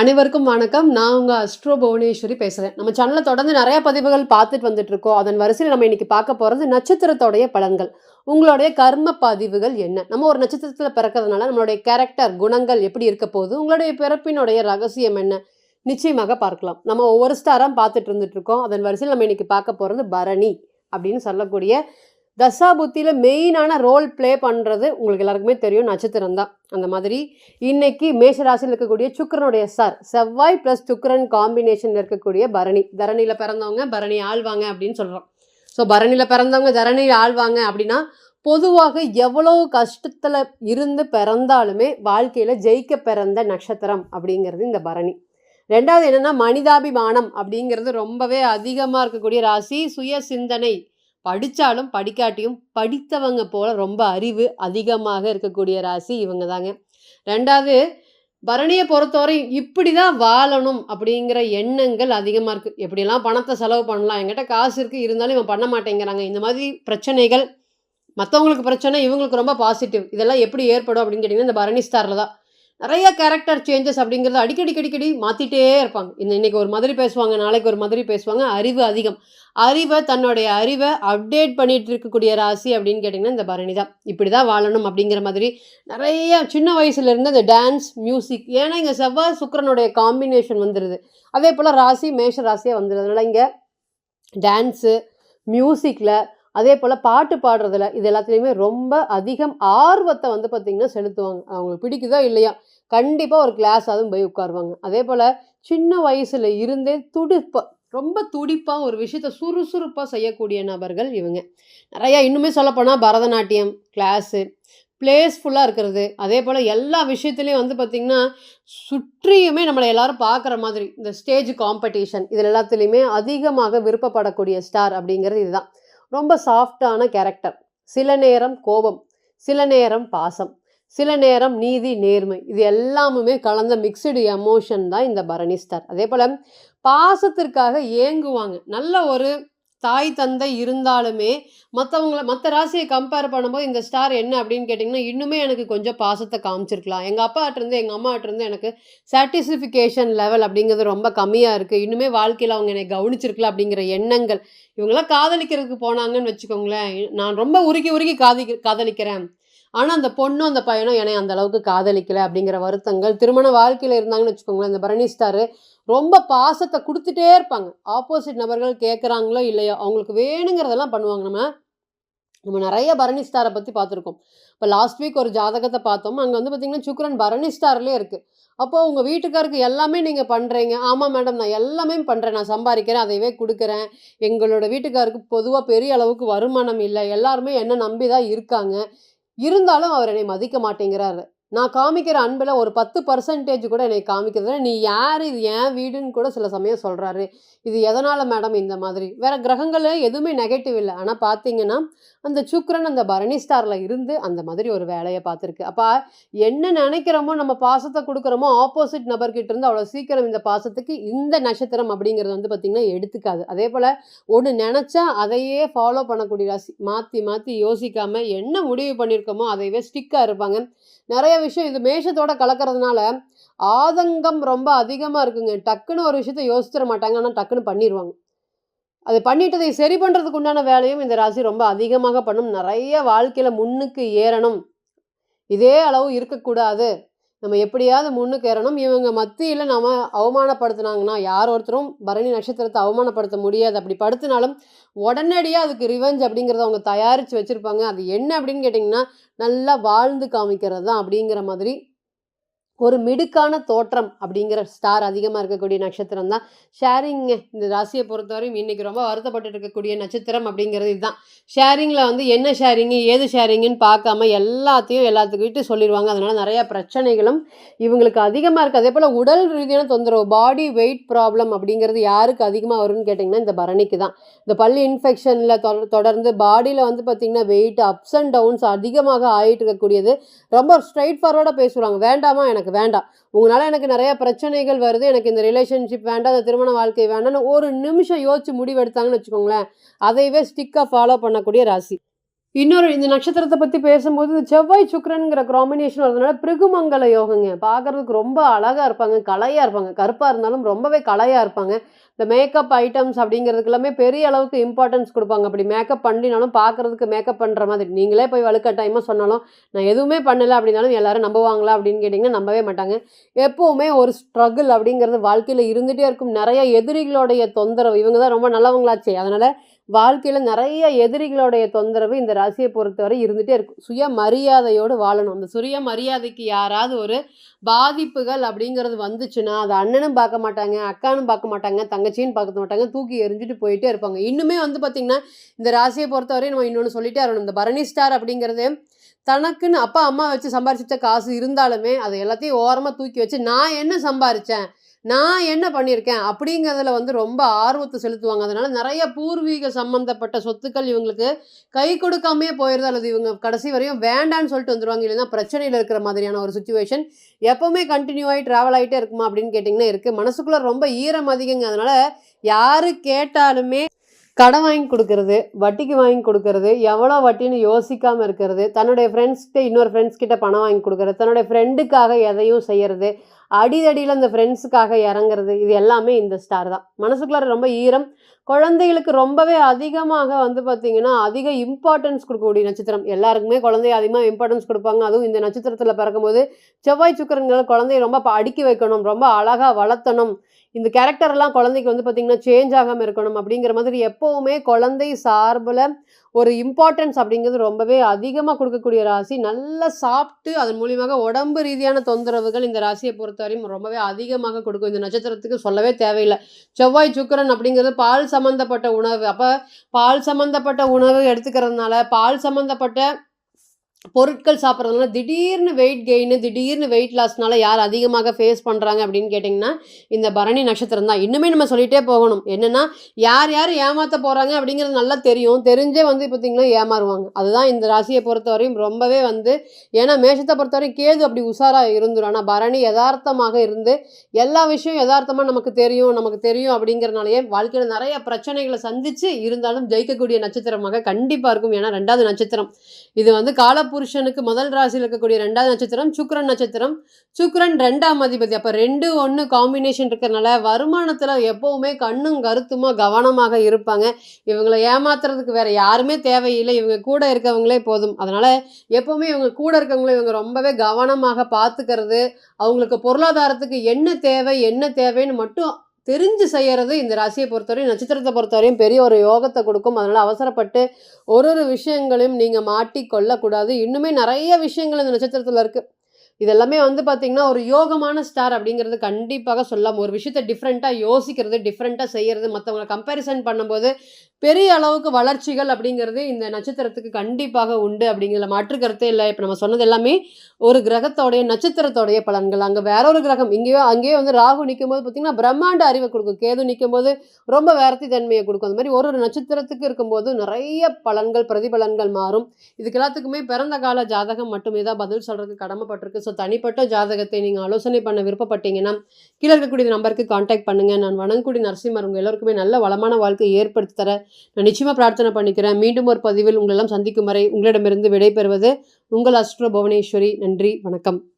அனைவருக்கும் வணக்கம். நான் உங்க அஸ்ட்ரோ புவனேஸ்வரி பேசுறேன். நம்ம சேனல்ல தொடர்ந்து நெறைய பதிவுகள் பார்த்துட்டு வந்துட்டு இருக்கோம். அதன் வரிசையில நம்ம இன்னைக்கு பார்க்க போறது நட்சத்திரத்தோடைய பலன்கள். உங்களுடைய கர்ம பதிவுகள் என்ன? நம்ம ஒரு நட்சத்திரத்தில பிறக்கிறதுனால நம்மளுடைய கேரக்டர், குணங்கள் எப்படி இருக்க போகுது? உங்களுடைய பிறப்பினுடைய ரகசியம் என்ன? நிச்சயமாக பார்க்கலாம். நம்ம ஒவ்வொரு ஸ்டாரா பார்த்துட்டு இருந்துட்டு இருக்கோம். அதன் வரிசையில நம்ம இன்னைக்கு பார்க்க போறது பரணி அப்படின்னு சொல்லக்கூடிய தசாபுத்தியில மெயினான ரோல் ப்ளே பண்றது உங்களுக்கு எல்லாருக்குமே தெரியும் நட்சத்திரம் தான். அந்த மாதிரி இன்னைக்கு மேஷ ராசியில் இருக்கக்கூடிய சுக்கிரனுடைய சார் செவ்வாய் பிளஸ் சுக்கிரன் காம்பினேஷன்ல இருக்கக்கூடிய பரணி. தரணியில பிறந்தவங்க பரணி ஆழ்வாங்க அப்படின்னு சொல்றோம். ஸோ பரணியில பிறந்தவங்க தரணியில் ஆழ்வாங்க அப்படின்னா பொதுவாக எவ்வளவு கஷ்டத்துல இருந்து பிறந்தாலுமே வாழ்க்கையில ஜெயிக்க பிறந்த நட்சத்திரம் அப்படிங்கிறது இந்த பரணி. ரெண்டாவது என்னன்னா மனிதாபிமானம் அப்படிங்கிறது ரொம்பவே அதிகமா இருக்கக்கூடிய ராசி. சுய சிந்தனை, படித்தாலும் படிக்காட்டியும் படித்தவங்க போல ரொம்ப அறிவு அதிகமாக இருக்கக்கூடிய ராசி இவங்க தாங்க. ரெண்டாவது பரணியை பொறுத்தவரை இப்படி தான் வாழணும் அப்படிங்கிற எண்ணங்கள் அதிகமாக இருக்குது. எப்படியெல்லாம் பணத்தை செலவு பண்ணலாம், என்கிட்ட காசு இருக்குது இருந்தாலும் இவன் பண்ண மாட்டேங்கிறாங்க, இந்த மாதிரி பிரச்சனைகள். மற்றவங்களுக்கு பிரச்சனை, இவங்களுக்கு ரொம்ப பாசிட்டிவ். இதெல்லாம் எப்படி ஏற்படும் அப்படின்னு கேட்டிங்கன்னா இந்த பரணி ஸ்டாரில் தான். நிறைய கேரக்டர் சேஞ்சஸ் அப்படிங்கிறது அடிக்கடி மாற்றிட்டே இருப்பாங்க. இன்னைக்கு ஒரு மாதிரி பேசுவாங்க, நாளைக்கு ஒரு மாதிரி பேசுவாங்க. அறிவு அதிகம். தன்னுடைய அறிவை அப்டேட் பண்ணிட்டு இருக்கக்கூடிய ராசி அப்படின்னு கேட்டிங்கன்னா இந்த பரணி தான். இப்படி தான் வாழணும் அப்படிங்கிற மாதிரி நிறைய சின்ன வயசுலேருந்து இந்த டான்ஸ், மியூசிக், ஏன்னா இங்கே செவ்வாய் சுக்கிரனுடைய காம்பினேஷன் வந்துடுது. அதே போல் ராசி மேஷ ராசியாக வந்துடுது. அதனால் இங்கே டான்ஸு, மியூசிக்கில், அதே போல் பாட்டு பாடுறதுல இது எல்லாத்துலேயுமே ரொம்ப அதிகம் ஆர்வத்தை வந்து பார்த்திங்கன்னா செலுத்துவாங்க. அவங்களுக்கு பிடிக்குதோ இல்லையா கண்டிப்பாக ஒரு கிளாஸ் அதுவும் போய் உட்காருவாங்க. அதே போல் சின்ன வயசில் இருந்தே ரொம்ப துடிப்பாக ஒரு விஷயத்த சுறுசுறுப்பாக செய்யக்கூடிய நபர்கள் இவங்க. நிறையா இன்னுமே சொல்லப்போனால் பரதநாட்டியம் கிளாஸு, பிளேஸ்ஃபுல்லாக இருக்கிறது. அதே போல் எல்லா விஷயத்துலேயும் வந்து பார்த்திங்கன்னா சுற்றியுமே நம்மளை எல்லாரும் பார்க்குற மாதிரி இந்த ஸ்டேஜ் காம்படிஷன் இதில் எல்லாத்துலேயுமே அதிகமாக விருப்பப்படக்கூடிய ஸ்டார் அப்படிங்கிறது இதுதான். ரொம்ப சாஃப்டான கேரக்டர். சில நேரம் கோபம், சில நேரம் பாசம், சில நேரம் நீதி நேர்மை, இது எல்லாமுமே கலந்த மிக்சடு எமோஷன் தான் இந்த பரணி ஸ்டார். அதே போல் பாசத்திற்காக ஏங்குவாங்க. நல்ல ஒரு தாய் தந்தை இருந்தாலுமே மற்ற ராசியை கம்பேர் பண்ணும்போது இந்த ஸ்டார் என்ன அப்படின்னு கேட்டிங்கன்னா இன்னுமே எனக்கு கொஞ்சம் பாசத்தை காமிச்சிருக்கலாம், எங்கள் அப்பாட்டிருந்து எங்கள் அம்மாட்டிருந்து எனக்கு சாட்டிஸ்ஃபிகேஷன் லெவல் அப்படிங்கிறது ரொம்ப கம்மியாக இருக்குது, இன்னுமே வாழ்க்கையில் அவங்க என்னை கவனிச்சிருக்கலாம் அப்படிங்கிற எண்ணங்கள். இவங்களாம் காதலிக்கிறதுக்கு போனாங்கன்னு வச்சுக்கோங்களேன், நான் ரொம்ப உருகி காதலிக்கிறேன், ஆனால் அந்த பொண்ணும் அந்த பையனும் என்னை அந்த அளவுக்கு காதலிக்கலை அப்படிங்கிற வருத்தங்கள் திருமண வாழ்க்கையில் இருந்தாங்கன்னு வச்சுக்கோங்களேன். இந்த பரணி ஸ்டாரு ரொம்ப பாசத்தை கொடுத்துட்டே இருப்பாங்க. ஆப்போசிட் நபர்கள் கேட்குறாங்களோ இல்லையோ அவங்களுக்கு வேணுங்கிறதெல்லாம் பண்ணுவாங்க. நம்ம நிறைய பரணி ஸ்டாரை பற்றி பார்த்துருக்கோம். இப்போ லாஸ்ட் வீக் ஒரு ஜாதகத்தை பார்த்தோம். அங்கே வந்து பார்த்திங்கன்னா சுக்கிரன் பரணி ஸ்டார்லேயே இருக்குது. அப்போது உங்கள் வீட்டுக்காருக்கு எல்லாமே நீங்கள் பண்ணுறீங்க. ஆமாம் மேடம், நான் எல்லாமே பண்ணுறேன், நான் சம்பாதிக்கிறேன், அதையவே கொடுக்குறேன். எங்களோட வீட்டுக்காருக்கு பொதுவாக பெரிய அளவுக்கு வருமானம் இல்லை, எல்லாருமே என்னை நம்பி தான் இருக்காங்க, இருந்தாலும் அவர் என்னை மதிக்க மாட்டேங்கிறாரு. நான் காமிக்கிற அன்பில் ஒரு 10% கூட என்னை காமிக்கிறதுல நீ யார், இது ஏன் வீடுன்னு கூட சில சமயம் சொல்கிறாரு. இது எதனால் மேடம் இந்த மாதிரி? வேறு கிரகங்கள் எதுவுமே நெகட்டிவ் இல்லை. ஆனால் பார்த்தீங்கன்னா அந்த சுக்கிரன் அந்த பரணி ஸ்டாரில் இருந்து அந்த மாதிரி ஒரு வேலையை பார்த்துருக்கு. அப்போ என்ன நினைக்கிறோமோ, நம்ம பாசத்தை கொடுக்குறோமோ, ஆப்போசிட் நபர்கிட்ட இருந்து அவ்வளோ சீக்கிரம் இந்த பாசத்துக்கு இந்த நட்சத்திரம் அப்படிங்கிறது வந்து பார்த்திங்கன்னா எடுத்துக்காது. அதே போல் ஒன்று நினச்சா அதையே ஃபாலோ பண்ணக்கூடிய ராசி. மாற்றி யோசிக்காமல் என்ன முடிவு பண்ணியிருக்கோமோ அதையவே ஸ்டிக்காக இருப்பாங்க. நிறைய விஷயம் இது மேஷத்தோட கலக்கிறதுனால ஆதங்கம் ரொம்ப அதிகமாக இருக்குங்க. டக்குன்னு ஒரு விஷயத்த யோசிச்சிட மாட்டாங்க, ஆனால் டக்குன்னு பண்ணிடுவாங்க. அது பண்ணிட்டதை சரி பண்ணுறதுக்கு உண்டான வேலையும் இந்த ராசி ரொம்ப அதிகமாக பண்ணும். நிறைய வாழ்க்கையில் முன்னுக்கு ஏறணும், இதே அளவு இருக்கக்கூடாது, நம்ம எப்படியாவது முன்னுக்கு ஏறணும். இவங்க மத்தியில் நம்ம அவமானப்படுத்தினாங்கன்னா யார் ஒருத்தரும் பரணி நட்சத்திரத்தை அவமானப்படுத்த முடியாது. அப்படி படுத்தினாலும் உடனடியாக அதுக்கு ரிவெஞ்ச் அப்படிங்கிறத அவங்க தயாரித்து வச்சுருப்பாங்க. அது என்ன அப்படின்னு கேட்டிங்கன்னா நல்லா வாழ்ந்து காமிக்கிறது தான் அப்படிங்கிற மாதிரி ஒரு மிடுக்கான தோற்றம் அப்படிங்கிற ஸ்டார் அதிகமாக இருக்கக்கூடிய நட்சத்திரம் தான் ஷேரிங்க. இந்த ராசியை பொறுத்தவரையும் இன்றைக்கி ரொம்ப வருத்தப்பட்டு இருக்கக்கூடிய நட்சத்திரம் அப்படிங்கிறது இதுதான். ஷேரிங்கில் வந்து என்ன ஷேரிங்கு ஏது ஷேரிங்குன்னு பார்க்காம எல்லாத்துக்கிட்ட சொல்லிடுவாங்க. அதனால் நிறையா பிரச்சனைகளும் இவங்களுக்கு அதிகமாக இருக்குது. அதே போல் உடல் ரீதியான தொந்தரவு, பாடி வெயிட் ப்ராப்ளம் அப்படிங்கிறது யாருக்கு அதிகமாக வரும்னு கேட்டிங்கன்னா இந்த பரணிக்கு தான். இந்த பல்லு இன்ஃபெக்ஷனில் தொடர்ந்து பாடியில் வந்து பார்த்திங்கன்னா வெயிட் அப்ஸ் அண்ட் டவுன்ஸ் அதிகமாக ஆகிட்டு இருக்கக்கூடியது. ரொம்ப ஸ்ட்ரைட் ஃபார்வர்டாக பேசுவாங்க, வேண்டாமா எனக்கு வேண்டாம், உங்களால் எனக்கு நிறைய பிரச்சனைகள் வருது, எனக்கு இந்த ரிலேஷன்ஷிப் வேண்டாம், அந்த திருமண வாழ்க்கை வேண்டாம்னு ஒரு நிமிஷம் யோசிச்சு முடிவு எடுத்தாங்கன்னு வச்சுக்கோங்களேன், அதையவே ஸ்டிக்காக ஃபாலோ பண்ணக்கூடிய ராசி. இன்னொரு இந்த நட்சத்திரத்த பத்தி பேசும்போது, இந்த செவ்வாய், சுக்கிரன்ங்கிற காம்பினேஷன் வரதுனால பிருகுமங்கல யோகங்க. பார்க்கறதுக்கு ரொம்ப அழகா இருப்பாங்க. கலையா இருப்பாங்க. கருப்பா இருந்தாலும் ரொம்பவே கலையா இருப்பாங்க. இந்த மேக்கப் ஐட்டம்ஸ் அப்படிங்கிறதுக்கு எல்லாமே பெரிய அளவுக்கு இம்பார்ட்டன்ஸ் குடுப்பாங்க. அப்படி மேக்கப் பண்ணலினாலும் பார்க்கறதுக்கு மேக்கப் பண்ற மாதிரி. நீங்களே போய் வலுக்கட்டாயமா சொன்னாலும், "நான் எதுவுமே பண்ணல" அப்படின்னாலும் எல்லாரும் நம்புவாங்களா அப்படின்னு கேட்டீங்கன்னா, நம்பவே மாட்டாங்க. எப்பவுமே ஒரு ஸ்ட்ரகிள் அப்படிங்கிறது வாழ்க்கையில இருந்துட்டே இருக்கும். நெறைய எதிரிகளுடைய தொந்தரவு. இவங்க தான் ரொம்ப நல்லவங்களாச்சே. அதனால வாழ்க்கையில நெறைய எதிரிகளுடைய தொந்தரவு இந்த ராசிய பொறுத்தவரை இருந்துட்டே இருக்கும். சுயமரியாதையோடு வாழணும். அந்த சுயமரியாதைக்கு யாராவது ஒரு பாதிப்புகள் அப்படிங்கிறது வந்துச்சுன்னா, அது அண்ணனும் பார்க்க மாட்டாங்க, அக்கானும் பார்க்க மாட்டாங்க, தங்கச்சியும் பார்க்க மாட்டாங்க. தூக்கி எறிஞ்சுட்டு போயிட்டே இருப்பாங்க. இன்னுமே வந்து பார்த்தீங்கன்னா, இந்த ராசிய பொறுத்தவரையும் நம்ம இன்னொன்னு சொல்லிட்டே வரணும். இந்த பரணி ஸ்டார் அப்படிங்கிறது தனக்குன்னு அப்பா, அம்மா வச்சு சம்பாரிச்சு வச்ச காசு இருந்தாலுமே, அத எல்லாத்தையும் ஓரமா தூக்கி வச்சு, "நான் என்ன சம்பாரிச்சேன்? நான் என்ன பண்ணியிருக்கேன்?" அப்படிங்கிறதுல வந்து ரொம்ப ஆர்வத்த செலுத்துவாங்க. அதனால நெறைய பூர்வீக சம்மந்தப்பட்ட சொத்துக்கள் இவங்களுக்கு கை கொடுக்காமயே போயிருது. அல்லது இவங்க கடைசி வரையும் வேண்டான்னு சொல்லிட்டு வந்துருவாங்க. இல்லைன்னா பிரச்சனையில இருக்கிற மாதிரியான ஒரு சிச்சுவேஷன் எப்பவுமே கன்டின்யூ ஆயி டிராவல் ஆயிட்டே இருக்குமா அப்படின்னு கேட்டிங்கன்னா இருக்கு. மனசுக்குள்ள ரொம்ப ஈரம் அதிகங்க. அதனால யாரு கேட்டாலுமே கடன் வாங்கி குடுக்கறது, வட்டிக்கு வாங்கி குடுக்கறது, எவ்வளோ வட்டின்னு யோசிக்காம இருக்கிறது, தன்னுடைய ஃப்ரெண்ட்ஸ்கிட்ட இன்னொரு ஃப்ரெண்ட்ஸ் கிட்ட பணம் வாங்கி குடுக்கறது, தன்னுடைய ஃப்ரெண்டுக்காக எதையும் செய்யறது, அடிதடியில அந்த ஃப்ரெண்ட்ஸுக்காக இறங்குறது, இது எல்லாமே இந்த ஸ்டார் தான். மனசுக்குள்ளார ரொம்ப ஈரம். குழந்தைகளுக்கு ரொம்பவே அதிகமாக வந்து பார்த்தீங்கன்னா, அதிக இம்பார்ட்டன்ஸ் குடுக்கக்கூடிய நட்சத்திரம். எல்லாருக்குமே குழந்தைய அதிகமா இம்பார்ட்டன்ஸ் குடுப்பாங்க. அதுவும் இந்த நட்சத்திரத்தில பிறக்கும்போது, செவ்வாய், சுக்கிரன்கள் குழந்தைய ரொம்ப அடுக்கி வைக்கணும், ரொம்ப அழகா வளர்த்தணும். இந்த கேரக்டர்லாம் குழந்தைக்கு வந்து பார்த்தீங்கன்னா, சேஞ்ச் ஆகாம இருக்கணும் அப்படிங்கிற மாதிரி எப்பவுமே குழந்தை சார்புல ஒரு இம்பார்ட்டன்ஸ் அப்படிங்கிறது ரொம்பவே அதிகமா குடுக்கக்கூடிய ராசி. நல்லா சாப்ட்டு அதன் மூலியமாக உடம்பு ரீதியான தொந்தரவுகள் இந்த ராசிய பொறுத்தவரையும் ரொம்பவே அதிகமாக கொடுக்கும். இந்த நட்சத்திரத்துக்கு சொல்லவே தேவையில்ல. செவ்வாய், சுக்கிரன் அப்படிங்கிறது பால் சம்மந்தப்பட்ட உணவு. அப்ப பால் சம்மந்தப்பட்ட உணவு எடுத்துக்கிறதுனால, பால் சம்மந்தப்பட்ட பொருட்கள் சாப்பிட்றதுனால திடீர்னு வெயிட் கெயினு, திடீர்னு வெயிட் லாஸ்னால யார் அதிகமாக ஃபேஸ் பண்றாங்க அப்படின்னு கேட்டிங்கன்னா, இந்த பரணி நட்சத்திரம் தான். இன்னுமே நம்ம சொல்லிட்டே போகணும். என்னன்னா, யார் யார் ஏமாத்த போறாங்க அப்படிங்கிறது நல்லா தெரியும். தெரிஞ்சே வந்து பார்த்தீங்கன்னா ஏமாறுவாங்க. அதுதான் இந்த ராசிய பொறுத்தவரையும் ரொம்பவே வந்து ஏன்னா மேஷத்த பொறுத்தவரையும் கேது அப்படி உஷாரா இருந்துரும். ஆனா பரணி எதார்த்தமாக இருந்து, எல்லா விஷயம் எதார்த்தமா நமக்கு தெரியும் அப்படிங்கிறனாலயே வாழ்க்கையில நெறைய பிரச்சனைகள சந்திச்சு, இருந்தாலும் ஜெயிக்கக்கூடிய நட்சத்திரமாக கண்டிப்பா இருக்கும். ஏன்னா 2வது நட்சத்திரம். இது வந்து காலபுருஷனுக்கு முதல் ராசியில இருக்கக்கூடிய 2வது நட்சத்திரம் சுக்கிரன் நட்சத்திரம். சுக்கிரன் 2ஆம் அதிபதி. அப்ப 2, 1 காம்பினேஷன் இருக்கிறனால வருமானத்துல எப்பவுமே கண்ணும் கருத்துமா கவனமாக இருப்பாங்க. இவங்கள ஏமாத்துறதுக்கு வேற யாருமே தேவையில்ல. இவங்க கூட இருக்கவங்களே போதும். அதனால எப்பவுமே இவங்க கூட இருக்கவங்கள இவங்க ரொம்பவே கவனமாக பார்த்துக்கிறது, அவங்களுக்கு பொருளாதாரத்துக்கு என்ன தேவை, என்ன தேவைன்னு மட்டும் தெரிஞ்சு செய்யறது இந்த ராசிய பொறுத்தவரையும், நட்சத்திரத்த பொறுத்தவரையும் பெரிய ஒரு யோகத்த குடுக்கும். அதனால அவசரப்பட்டு ஒரு ஒரு விஷயங்களையும் நீங்க மாட்டிக் கொள்ளக்கூடாது. இன்னுமே நெறைய விஷயங்கள் இந்த நட்சத்திரத்துல இருக்கு. இதெல்லாமே வந்து பார்த்தீங்கன்னா, ஒரு யோகமான ஸ்டார் அப்படிங்கிறது கண்டிப்பாக சொல்லலாம். ஒரு விஷயத்த டிஃப்ரெண்ட்டா யோசிக்கிறது, டிஃப்ரெண்ட்டா செய்யறது, மத்தவங்கள கம்பேரிசன் பண்ணும்போது, பெரிய அளவுக்கு வளர்ச்சிகள் அப்படிங்கிறது இந்த நட்சத்திரத்துக்கு கண்டிப்பாக உண்டு அப்படிங்கிறதுல மாற்று கருத்தே இல்ல. இப்ப நம்ம சொன்னது எல்லாமே ஒரு கிரகத்தோடைய, நட்சத்திரத்தோடைய பலன்கள். அங்க வேற ஒரு கிரகம் அங்கேயே வந்து ராகு நிக்கும்போது பார்த்தீங்கன்னா, பிரம்மாண்ட அறிவ குடுக்கும். கேது நிக்கும்போது ரொம்ப விரக்தி தன்மைய குடுக்கும். அந்த மாரி ஒரு ஒரு நட்சத்திரத்துக்கு இருக்கும்போது நெறைய பலன்கள், பிரதிபலன்கள் மாறும். இதுக்கு எல்லாத்துக்குமே பிறந்த கால ஜாதகம் மட்டுமே தான் பதில் சொல்றதுக்கு கடமைப்பட்டிருக்கு. ஸோ தனிப்பட்ட ஜாதகத்தை நீங்க ஆலோசனை பண்ண விருப்பப்பட்டீங்கன்னா, கீழ இருக்கக்கூடிய நம்பருக்கு கான்டாக்ட் பண்ணுங்க. நான் வணங்கக்கூடிய நரசிம்மர் உங்க எல்லோருக்குமே நல்ல வளமான வாழ்க்கையை ஏற்படுத்தி தர நான் நிச்சயமா பிரார்த்தனை பண்ணிக்கிறேன். மீண்டும் ஒரு பதிவில் உங்களெல்லாம் சந்திக்கும் வரை உங்களிடமிருந்து விடைபெறுவது உங்கள் அஸ்ட்ரோ புவனேஸ்வரி. நன்றி, வணக்கம்.